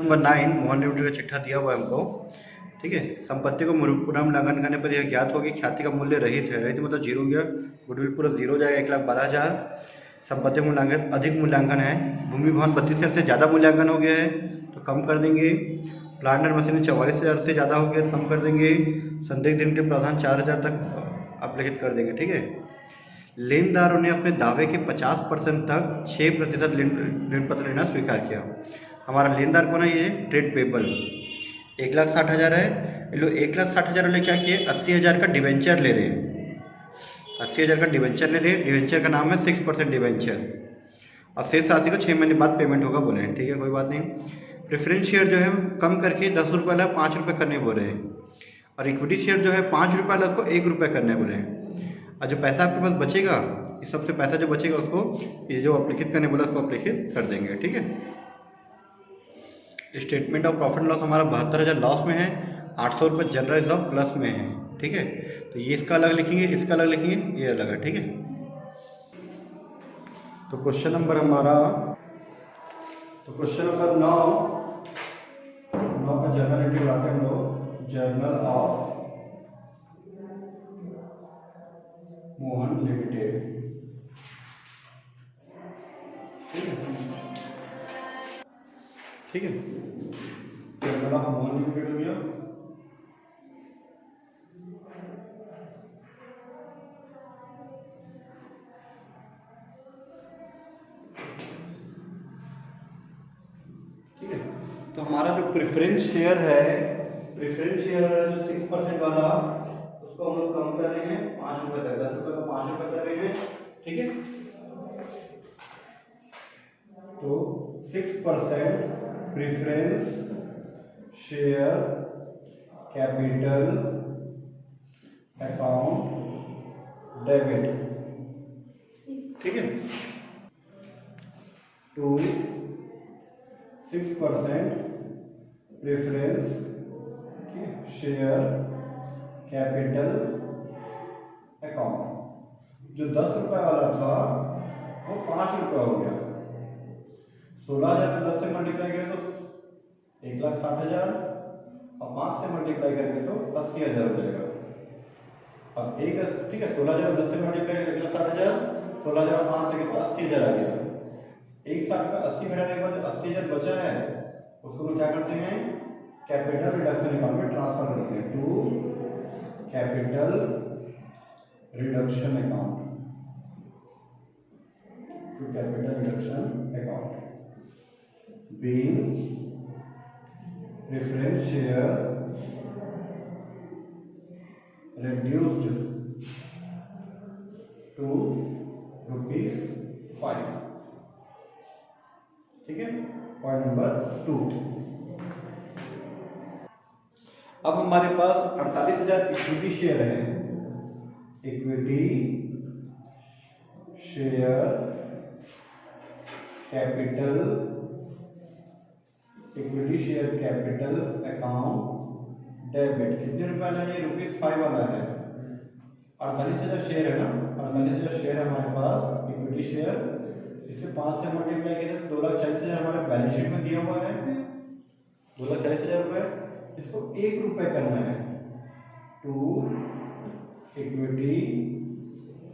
Number 9 Mohan limited का चिट्ठा दिया हुआ है हमको। ठीक है, संपत्ति को पुनर्मूल्यांकन करने पर यह ज्ञात होगी ख्याति का मूल्य रहित है। रहित मतलब जीरो गया, गुडविल पूरा जीरो जाएगा, 1,12,000। संपत्ति मूल्यांकन अधिक मूल्यांकन है, भूमि भवन 32,000 से ज़्यादा मूल्यांकन हो गया है तो कम कर देंगे। प्लांट एंड मशीनरी 44,000 से ज़्यादा हो गया तो कम कर देंगे। संदिग्ध दिन के प्रावधान 4,000 तक अपलिखित कर देंगे। ठीक है, लेनदारों ने अपने दावे के 50% तक 6% ऋण पत्र लेना स्वीकार किया। हमारा लेनदार कौन है? ये ट्रेड पेबल 1,60,000 है। लो 1,60,000 वाले क्या किए? 80,000 का डिवेंचर ले रहे हैं। 80,000 का डिवेंचर ले रहे हैं। डिवेंचर का नाम है 6% डिवेंचर और शेष राशि को 6 महीने बाद पेमेंट होगा बोले हैं। ठीक है, कोई बात नहीं। प्रेफरेंस शेयर जो है कम करके 10 रुपये वाला 5 रुपये करने बोल रहे हैं और इक्विटी शेयर जो है 5 रुपये वाला उसको 1 रुपये करने बोले हैं। और जो पैसा आपके पास बचेगा, इस सबसे पैसा जो बचेगा उसको ये जो अप्लिखित करने बोला उसको अप्लिखित कर देंगे। ठीक है, स्टेटमेंट ऑफ प्रॉफिट लॉस हमारा 72,000 लॉस में है, 800 रुपये जनरल रिजर्व प्लस में है। ठीक है, तो ये इसका अलग लिखेंगे, इसका अलग लिखेंगे, ये अलग है। ठीक है, तो क्वेश्चन नंबर हमारा क्वेश्चन नंबर 9 का जर्नल एंट्री बनाते हैं हम लोग। Journal of Mohan limited. ठीक है, जर्नल ऑफ मोहन लिमिटेड हो गया। ठीक है, तो हमारा जो प्रेफरेंस शेयर है, प्रेफरेंस शेयर जो 6% वाला उसको हम लोग कम कर रहे हैं 5 रुपये तक, 10 रुपये का 5 रुपये कर रहे हैं। ठीक है, तो 6% preference share capital account debit. ठीक है, to 6% preference share capital account. जो 10 रुपये वाला था वो 5 रुपये हो गया। 16,000 को 10 से मल्टीप्लाई करें तो 1,60,000 और 5 से मल्टीप्लाई करेंगे तो 80,000 हो जाएगा। अब एक ठीक है, 16,000 10 से मल्टीप्लाई करें 1,60,000, 16,000 और 5 से तो 80,000 आ गया। 1,60 का 80 घटाने के बाद जो 80,000 बचा है उसको हम क्या करते हैं? कैपिटल रिडक्शन अकाउंट में ट्रांसफर करते हैं to capital reduction account, to capital reduction account being preference share reduced to ₹5। ठीक है, पॉइंट नंबर 2। अब हमारे पास 48,000 इक्विटी शेयर है। Equity share capital, equity share capital account debit कितने रुपए वाला है? ₹5 वाला है। 48,000 शेयर है ना, 48,000 शेयर है हमारे पास इक्विटी शेयर। इसे 5 से मल्टीप्लाई किया तो 2,40,000 हमारे बैलेंस शीट में दिया हुआ है। 2,40,000 रुपये, इसको 1 रुपये करना है to equity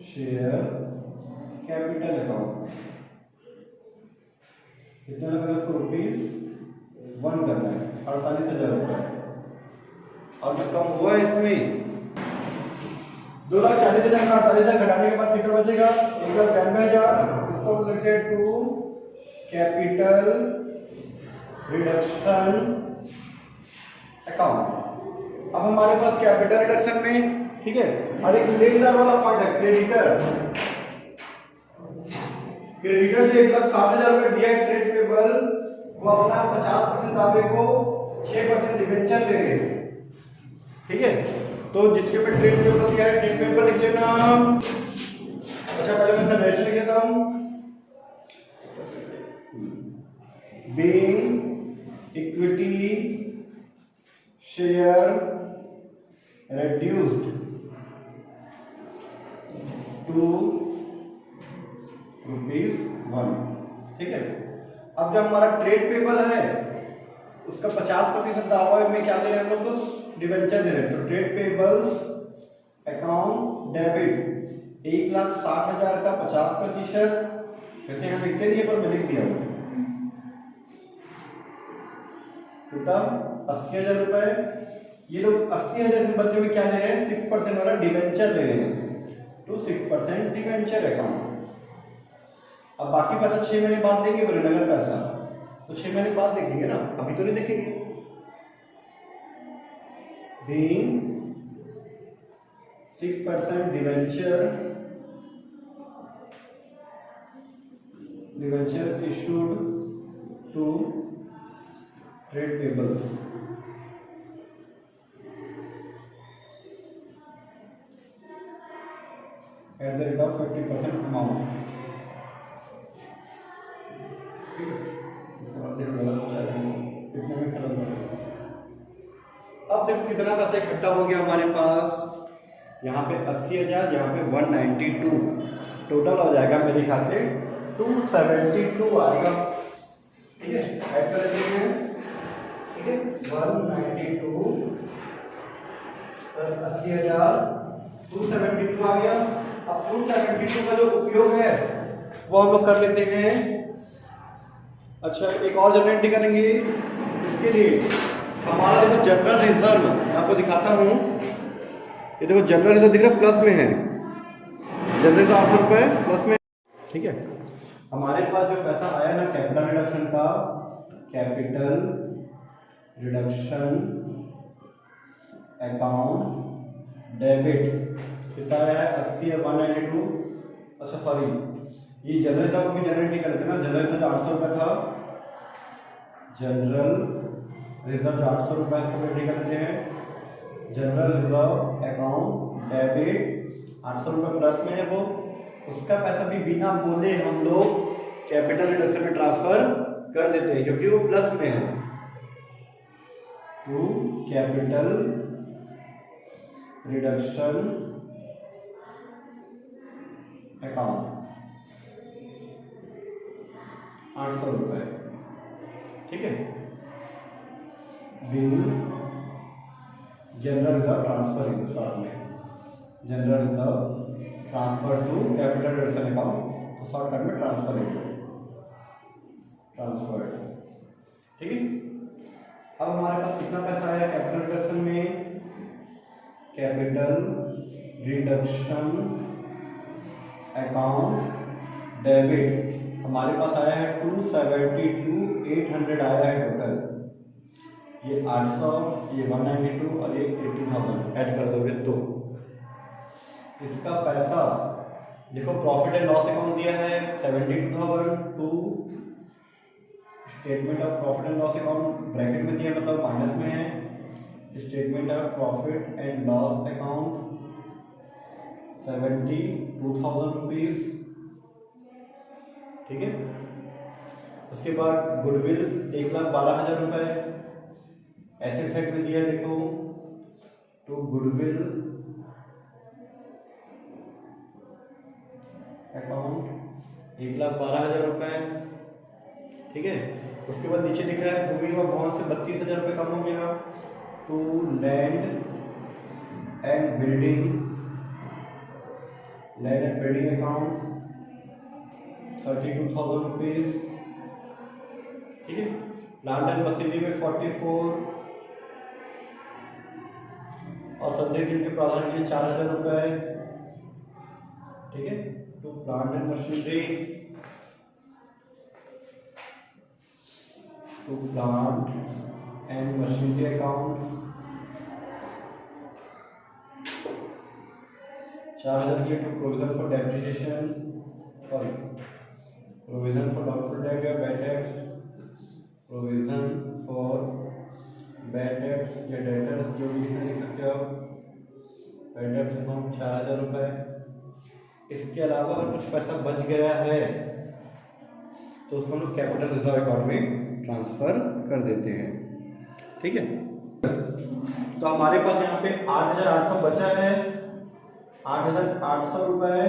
share capital account. कितना लगेगा इसको? ₹1 करना है, 48,000 रुपये। और जो कम हुआ है इसमें 2,40,000 का 48,000 घटाने के बाद कितना बचेगा? 1,92,000। इसको लिखे टू कैपिटल रिडक्शन अकाउंट। अब हमारे पास कैपिटल रिडक्शन में ठीक है, और एक लेनदार वाला पॉइंट है क्रेडिटर। क्रेडिटर जो 1,60,000 रुपये दिया है ट्रेड पेबल, वो अपना 50% दावे को 6% डिवेंचर ले रहे हैं। ठीक है, तो जिसके पे ट्रेड पेबल दिया है ट्रेड पेबल लिख लेना। अच्छा, पहले मैं इसका रेशो लिख लेता हूं। Being equity share reduced to ₹1। ठीक है, अब जब हमारा ट्रेड पेबल है उसका 50% दावा में क्या दे रहे हैं हम लोग, तो डिवेंचर दे रहे हैं। तो ट्रेड पेबल्स अकाउंट डेबिट 1,60,000 का 50%, वैसे यहाँ लिखते नहीं है पर मैं लिख दिया हूँ, कितना 80,000 रुपए। ये लोग 80,000 के बदले में क्या ले रहे हैं, 6% वाला डिवेंचर ले रहे हैं, तो 6% डिवेंचर अकाउंट। अब बाकी पैसा 6 महीने बाद देंगे बोले नगर पैसा, तो 6 महीने बाद देखेंगे ना, अभी तो नहीं देखेंगे। Being 6% debenture issued to trade payables at the rate of 50% amount. इसके बाद गलत हो जाएगा, कितने में खत्म करेंगे। अब देखो कितना पैसा इकट्ठा हो गया हमारे पास, यहाँ पे 80,000, यहाँ पे 192, टोटल हो जाएगा मेरे ख्याल से 272 आएगा। ठीक है, ऐड कर देते हैं। ठीक है, 192 प्लस 80,000 272 आ गया। अब 272 का जो उपयोग है वो हम लोग कर लेते हैं। अच्छा, एक और जनरेट करेंगे इसके लिए। हमारा देखो जनरल रिजर्व आपको दिखाता हूँ, ये देखो जनरल रिजर्व दिख रहा है, प्लस में है, जनरल रिजर्व 800 रुपये प्लस में। ठीक है, हमारे पास जो पैसा आया ना कैपिटल रिडक्शन का, कैपिटल रिडक्शन अकाउंट डेबिट कितना आया है, 80 है 192। अच्छा सॉरी, ये जनरल रिजर्व भी जनरेट नहीं करते ना, जनरल रिजर्व 800 रुपये था, जनरल रिजर्व 800 रुपये एस्टिमेट करते हैं। जनरल रिजर्व अकाउंट डेबिट 800 रुपये प्लस में है वो, उसका पैसा भी बिना बोले हम लोग कैपिटल रिडक्शन में ट्रांसफर कर देते हैं क्योंकि वो प्लस में है, टू कैपिटल रिडक्शन अकाउंट 800 रुपये। ठीक है, bill general reserve transfer short में, general reserve transfer to capital reduction account, तो शॉर्टकट में ट्रांसफर ट्रांसफर। ठीक है, अब हमारे पास कितना पैसा आया कैपिटल रिडक्शन में, कैपिटल रिडक्शन अकाउंट डेबिट हमारे पास आया है 272,800 आया है टोटल। ये 800, ये 192 और ये 80,000 ऐड कर दोगे तो इसका पैसा देखो। प्रॉफिट एंड लॉस अकाउंट दिया है 72,000 to statement of profit and loss account bracket में दिया, मतलब माइनस में है, statement of profit and loss account 72,000 rupees. ठीक है, उसके बाद गुडविल 1,12,000 रुपये एसेट साइड में दिया, देखो तो गुडविल अकाउंट 1,12,000 रुपये। ठीक है, उसके बाद नीचे लिखा है भूमि व भवन से 32,000 रुपये कम हो गया, to land and building account 32,000 rupees. ठीक है, प्लांट एंड मशीनरी में 44 और संदेश के प्रावधान के लिए 4,000 रुपये। ठीक है, तो प्लांट एंड मशीनरी, तो प्लांट एंड मशीनरी अकाउंट 4,000 के लिए, to provision for depreciation, sorry provision for doubtful debt या bad debts, provision for bad debts या डेटर्स जो भी लिख सकते हो आप, बैड डेट्स अकाउंट 4,000 रुपये। इसके अलावा अगर कुछ पैसा बच गया है तो उसको हम लोग कैपिटल रिजर्व अकाउंट में ट्रांसफर कर देते हैं। ठीक है, तो हमारे पास यहाँ पे 8,800 बचा है, 8,800 रुपये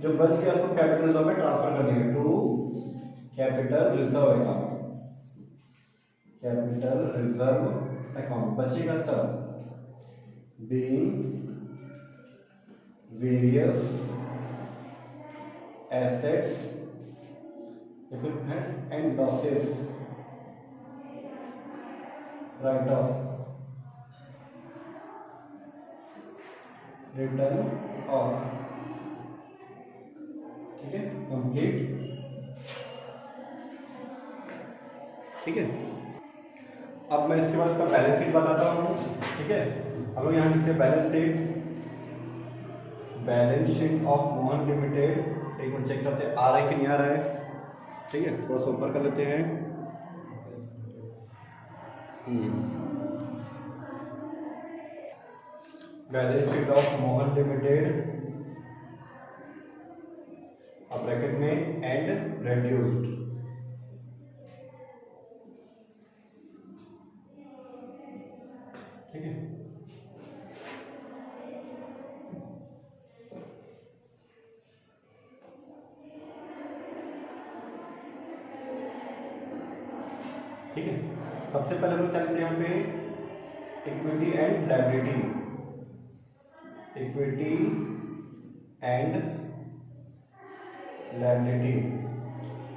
जो बच गया उसको कैपिटल रिजर्व में ट्रांसफर कर देंगे to capital reserve account. Capital reserve account बचेगा तब being various assets and losses write off written off. ठीक है, कंप्लीट। ठीक है, अब मैं इसके बाद इसका बैलेंस शीट बताता हूँ। ठीक है, हम लोग यहाँ लिखते हैं balance sheet of Mohan limited. एक मिनट चेक करते हैं आ रहा है कि नहीं आ रहा है। ठीक है, थोड़ा सा ऊपर कर लेते हैं। Balance sheet of Mohan limited अब ब्रैकेट में एंड रेड्यूस्ड। ठीक है, ठीक है। सबसे पहले हम लोग क्या लेते हैं यहाँ पे equity and liability. Equity and liability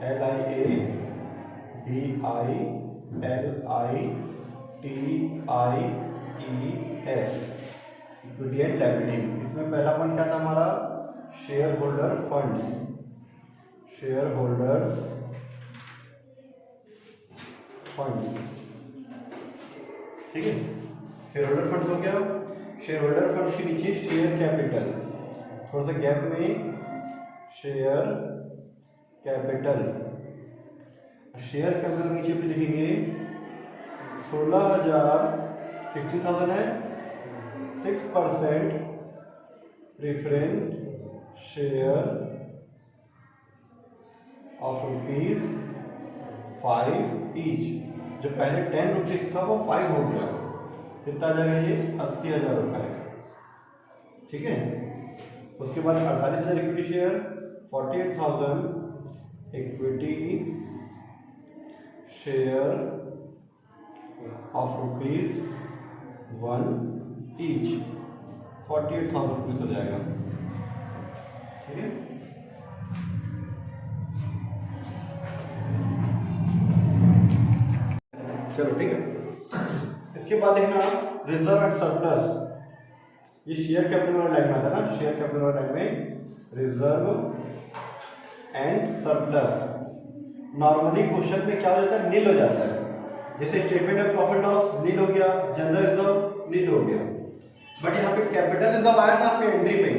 LIABILITIES equity and liability. इसमें पहला पॉइंट क्या था हमारा share holder funds. Share holders funds. ठीक है, शेयर होल्डर फंड्स हो गया। शेयर होल्डर फंड्स के नीचे शेयर कैपिटल, थोड़ा सा गैप में शेयर कैपिटल। शेयर कैपिटल नीचे पे लिखेंगे 16,000 है 6% प्रेफरेंस शेयर ऑफ ₹5 ईच। जो पहले 10 रुपीज था वो 5 हो गया, कितना आ जाएगा ये 80,000 रुपए। ठीक है, उसके बाद 48,000 equity share, 48,000 equity share of ₹1 each, 48,000 rupees हो जाएगा। ठीक है, चलो ठीक है। इसके बाद देखना रिजर्व एंड सरप्लस। ये शेयर कैपिटल वाला लाइन में आता है ना, शेयर कैपिटल वाला लाइन में reserve and surplus. Normally question में क्या हो जाता है, नील हो जाता है। जैसे स्टेटमेंट ऑफ प्रॉफिट लॉस नील हो गया, जनरल रिजर्व नील हो गया। बट यहाँ पे कैपिटल रिजर्व आया था आपके एंट्री में।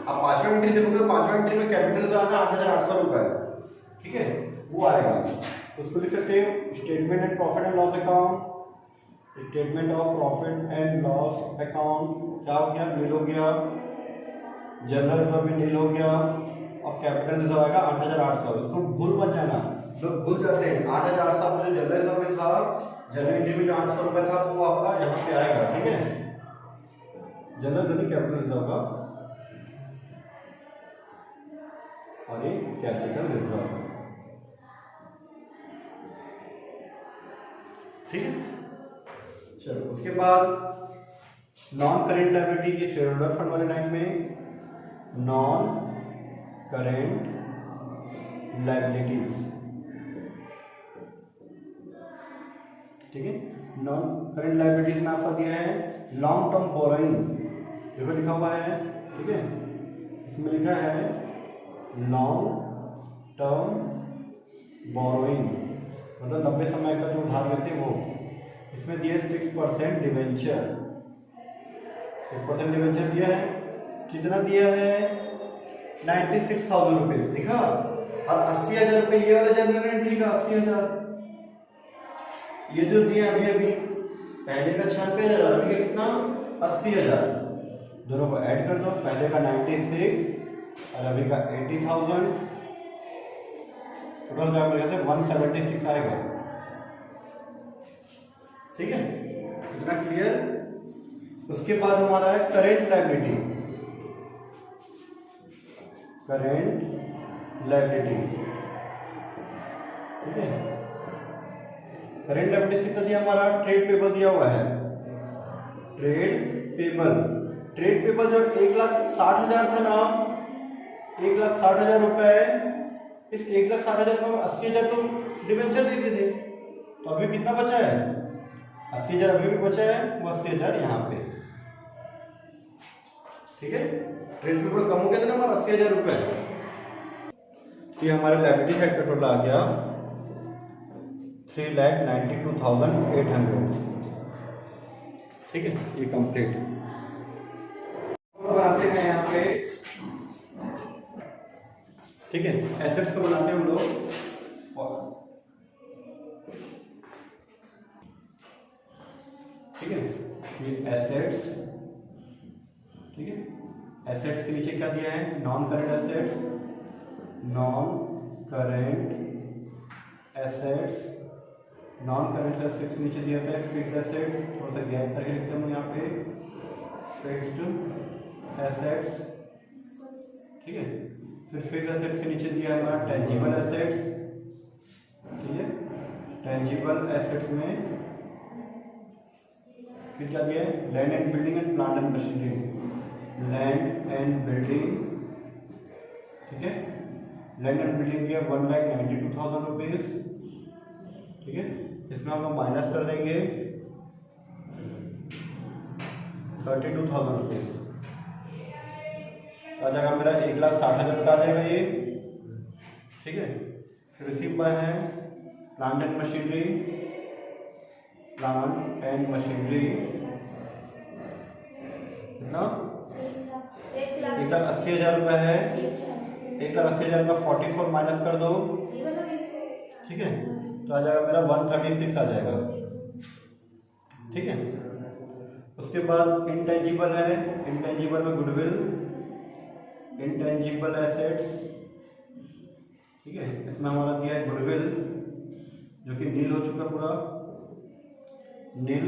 आप पांचवा एंट्री देखोगे, पांचवा एंट्री में कैपिटल रिजर्व आया 8,800 रुपए। ठीक है, वो आएगा, उसको लिख सकते हैं statement and profit and loss account. Statement of profit and loss account क्या हो गया, नील हो गया। जनरल रिजर्व भी नील हो गया और कैपिटल रिजर्व आएगा 8,800। इसको भूल मत जाना, लोग भूल जाते हैं। 8,800 आपका जो जनरल रिजर्व में था, जनरल एंट्री में जो 800 रुपए था वो आपका यहाँ पे आएगा। ठीक है, जनरल रिजर्व कैपिटल रिजर्व का और ये कैपिटल रिजर्व। ठीक है, चलो उसके बाद नॉन करेंट लायबिलिटी के शेयर होल्डर फंड वाले लाइन में नॉन करेंट लायबिलिटीज। ठीक है, नॉन करेंट लायबिलिटीज में आपका दिया है लॉन्ग टर्म बोरोइंग, देखो लिखा हुआ है। ठीक है, इसमें लिखा है लॉन्ग टर्म बोरोइंग, मतलब लंबे समय का जो उधार लेते हैं वो। इसमें दिया है 6% डिवेंचर। 6% डिवेंचर दिया है, कितना दिया है 96,000 रुपीज दिखा। और 80,000 रुपये ये वाला जनरल एंट्री का 80,000। ये जो दिया अभी अभी पहले का 96,000 और अभी का कितना 80,000। दोनों को ऐड कर दो, पहले का 96 और अभी का 80,000, टोटल क्या मेरे ख्याल से 176 आएगा। ठीक है, इतना क्लियर। उसके बाद हमारा है करेंट लायबिलिटी। करेंट लायबिलिटी, ठीक है, करेंट लायबिलिटीज कितना दिया हमारा, ट्रेड पेबल दिया हुआ है, ट्रेड पेबल जब 1,60,000 था ना, 1,60,000 रुपए, इस 1,60,000 रुपए में 80,000 तो डिबेंचर दे दिए थे, तो अभी कितना बचा है, 80,000 अभी भी बचा है, वो 80,000 यहाँ पे, ठीक है। ट्रेड पेबल कम हो गया था ना हमारा 80,000 रुपए, ये हमारे लायबिलिटी साइड का टोटल आ गया 3,92,800, ठीक है। ये कंप्लीट बनाते हैं यहाँ पे, ठीक है। एसेट्स को बनाते हैं हम लोग, ठीक है। ये एसेट्स, ठीक है। एसेट्स के नीचे क्या दिया है, non current assets, non current assets के नीचे दिया होता है फिक्स्ड एसेट, थोड़ा सा गैप करके लिखते हैं यहाँ पे, फिक्स्ड एसेट्स, ठीक है। फिर फिक्स्ड एसेट्स के नीचे दिया हमारा टेंजिबल एसेट्स, ठीक है। टेंजिबल एसेट्स में फिर क्या दिया है, land and building and plant and machinery, land and building, ठीक है। लैंड एंड बिल्डिंग दिया 1,92,000 रुपीज, ठीक है। इसमें हम लोग माइनस कर देंगे 32,000 रुपीज, आ जाएगा मेरा 1,60,000 रुपये आ जाएगा ये, ठीक है। फिर इसी पर है प्लांट एंड मशीनरी, कितना 1,80,000 रुपये है, 1,80,000 में 44 माइनस कर दो, ठीक है, तो आ जाएगा मेरा 136 आ जाएगा, ठीक है। उसके बाद इंटेंजिबल है, इंटेंजिबल में गुडविल, इंटेंजिबल एसेट्स, ठीक है। इसमें हमारा दिया है गुडविल जो कि नील हो चुका पूरा, नील,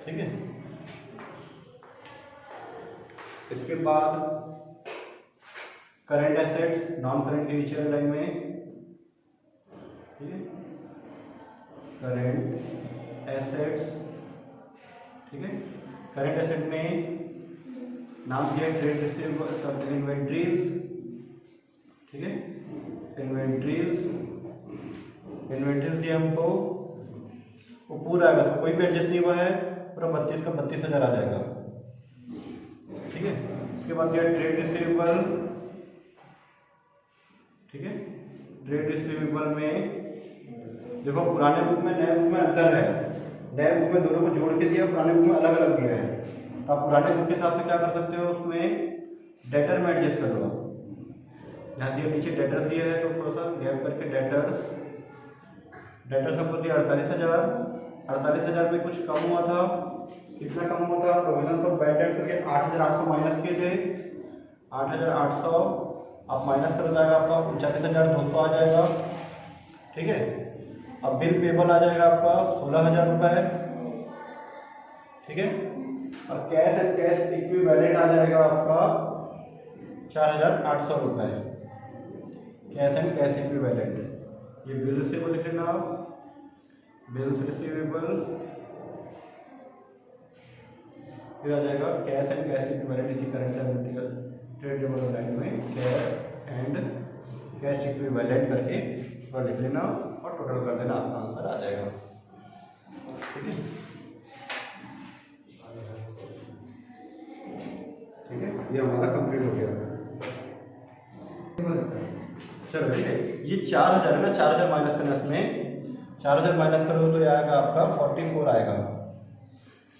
ठीक है। इसके बाद करंट एसेट, नॉन करेंट के नीचे लाइन में, ठीक है, करंट एसेट्स, ठीक है। करंट एसेट में नाम दिया ट्रेड रिसीवेबल, इन्वेंट्रीज, ठीक है। इन्वेंट्रीज दिया हमको, वो पूरा आएगा, तो कोई भी एडजस्ट नहीं हुआ है, पूरा 32 का 32,000 आ जाएगा, ठीक है। उसके बाद दिया ट्रेड रिसीवेबल, ठीक है। ट्रेड रिसीवेबल में देखो पुराने बुक में नए बुक में अंतर है, नए बुक में दोनों को जोड़ के दिया, पुराने बुक में अलग अलग दिया है, तो आप पुराने बुक के हिसाब से क्या कर सकते हो, उसमें डेटर में एडजस्ट कर लो। यहाँ दिया नीचे डेटर्स दिया है, तो थोड़ा सा गैप करके डेटर्स हमको दिया 48,000 में कुछ कम हुआ था, कितना कम हुआ था, प्रोविजन फॉर बैड डेट करके 8,800 माइनस किए थे, 8,800 आप माइनस कर जाएगा आपका 39,200 आ जाएगा, ठीक है। अब बिल पेबल आ जाएगा आपका 16,000 रुपये, ठीक है। और कैश एंड कैश इक्विवेलेंट आ जाएगा आपका 4,800 रुपये, कैश एंड कैश इक्विवेलेंट। ये बिल रिसीवेबल लिख लेना आप, बिल्स रिसीवेबल, फिर आ जाएगा कैश एंड कैश इक्विवेलेंट, इसी करंट ट्रेडेबल लाइन में कैश एंड कैश इक्विवेलेंट करके थोड़ा लिख लेना और टोटल कर देना, आपका आंसर आ जाएगा, ठीक है। ठीक है, ये हमारा कंप्लीट हो गया। चलो ठीक है, ये 4,000 है ना, 4,000 माइनस करना, इसमें 4,000 माइनस करोगे तो ये आएगा आपका 44 आएगा,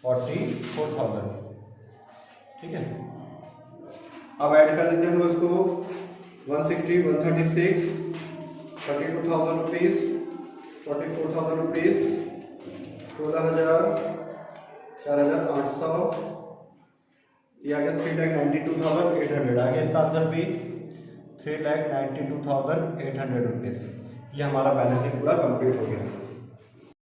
44,000, ठीक है। अब ऐड कर देते हैं हम इसको 160, 136, 32,000 रुपीज़, 44,000 रुपीज़, 16,000, 4,800, ये आ गया 3,92,800 आ गया इसका आंसर भी 3,92,800 रुपीज़। ये हमारा बैलेंसिंग पूरा कंप्लीट हो गया।